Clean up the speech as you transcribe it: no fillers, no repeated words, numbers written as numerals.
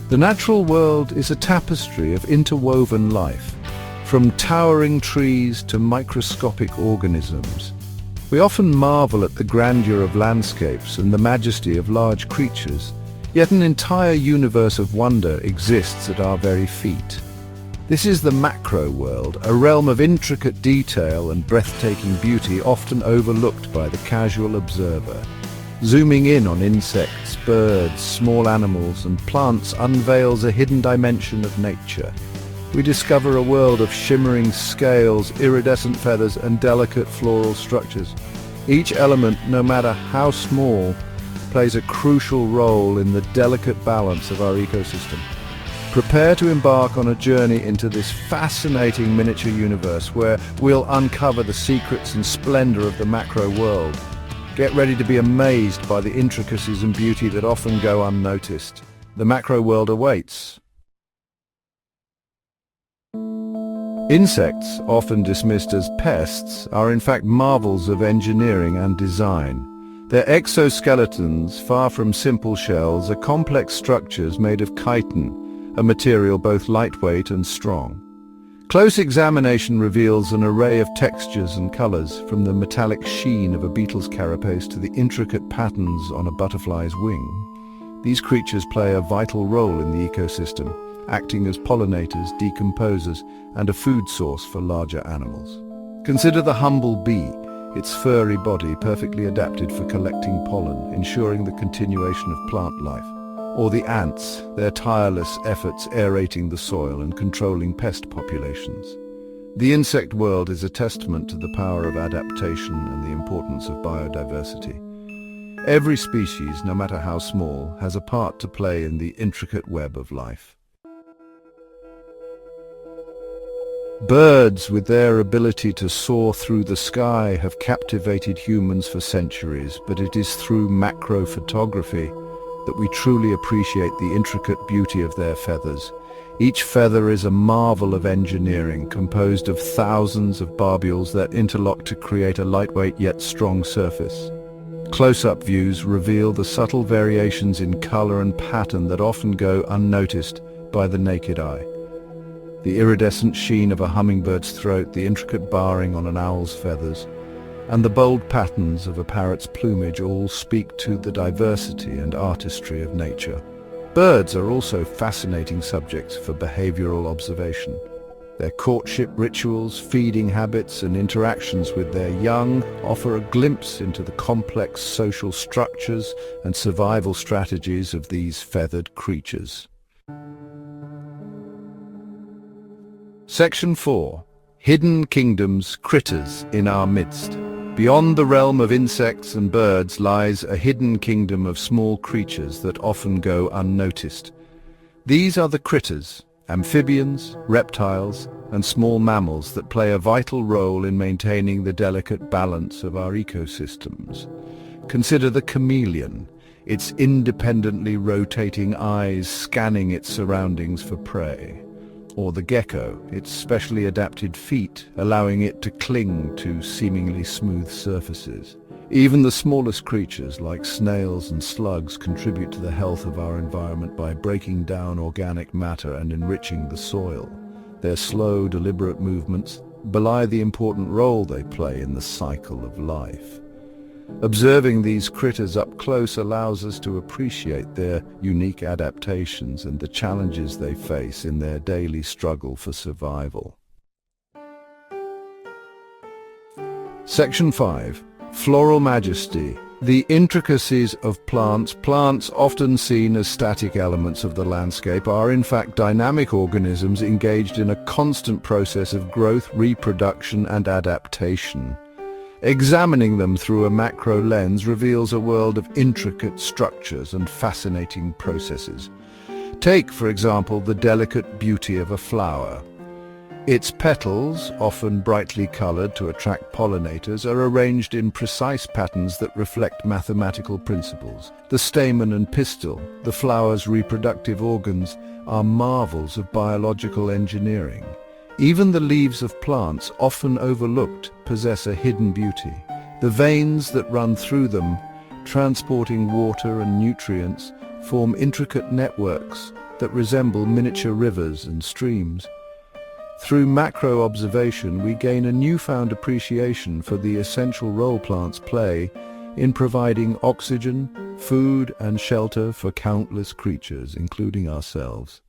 The natural world is a tapestry of interwoven life, from towering trees to microscopic organisms. We often marvel at the grandeur of landscapes and the majesty of large creatures, yet an entire universe of wonder exists at our very feet. This is the macro world, a realm of intricate detail and breathtaking beauty often overlooked by the casual observer. Zooming in on insects, birds, small animals, and plants unveils a hidden dimension of nature. We discover a world of shimmering scales, iridescent feathers, and delicate floral structures. Each element, no matter how small, plays a crucial role in the delicate balance of our ecosystem. Prepare to embark on a journey into this fascinating miniature universe where we'll uncover the secrets and splendor of the macro world. Get ready to be amazed by the intricacies and beauty that often go unnoticed. The macro world awaits. Insects, often dismissed as pests, are in fact marvels of engineering and design. Their exoskeletons, far from simple shells, are complex structures made of chitin, a material both lightweight and strong. Close examination reveals an array of textures and colors, from the metallic sheen of a beetle's carapace to the intricate patterns on a butterfly's wing. These creatures play a vital role in the ecosystem, acting as pollinators, decomposers, and a food source for larger animals. Consider the humble bee, its furry body perfectly adapted for collecting pollen, ensuring the continuation of plant life. Or the ants, their tireless efforts aerating the soil and controlling pest populations. The insect world is a testament to the power of adaptation and the importance of biodiversity. Every species, no matter how small, has a part to play in the intricate web of life. Birds, with their ability to soar through the sky, have captivated humans for centuries, but it is through macro photography that we truly appreciate the intricate beauty of their feathers. Each feather is a marvel of engineering, composed of thousands of barbules that interlock to create a lightweight yet strong surface. Close-up views reveal the subtle variations in color and pattern that often go unnoticed by the naked eye. The iridescent sheen of a hummingbird's throat, the intricate barring on an owl's feathers, and the bold patterns of a parrot's plumage all speak to the diversity and artistry of nature. Birds are also fascinating subjects for behavioral observation. Their courtship rituals, feeding habits, and interactions with their young offer a glimpse into the complex social structures and survival strategies of these feathered creatures. Section 4. Hidden Kingdoms, Critters in Our Midst. Beyond the realm of insects and birds lies a hidden kingdom of small creatures that often go unnoticed. These are the critters, amphibians, reptiles, and small mammals that play a vital role in maintaining the delicate balance of our ecosystems. Consider the chameleon, its independently rotating eyes scanning its surroundings for prey. Or the gecko, its specially adapted feet allowing it to cling to seemingly smooth surfaces. Even the smallest creatures like snails and slugs contribute to the health of our environment by breaking down organic matter and enriching the soil. Their slow, deliberate movements belie the important role they play in the cycle of life. Observing these critters up close allows us to appreciate their unique adaptations and the challenges they face in their daily struggle for survival. Section 5. Floral Majesty. The intricacies of plants. Plants, often seen as static elements of the landscape, are in fact dynamic organisms engaged in a constant process of growth, reproduction, and adaptation. Examining them through a macro lens reveals a world of intricate structures and fascinating processes. Take, for example, the delicate beauty of a flower. Its petals, often brightly colored to attract pollinators, are arranged in precise patterns that reflect mathematical principles. The stamen and pistil, the flower's reproductive organs, are marvels of biological engineering. Even the leaves of plants, often overlooked, possess a hidden beauty. The veins that run through them, transporting water and nutrients, form intricate networks that resemble miniature rivers and streams. Through macro observation, we gain a newfound appreciation for the essential role plants play in providing oxygen, food and shelter for countless creatures, including ourselves.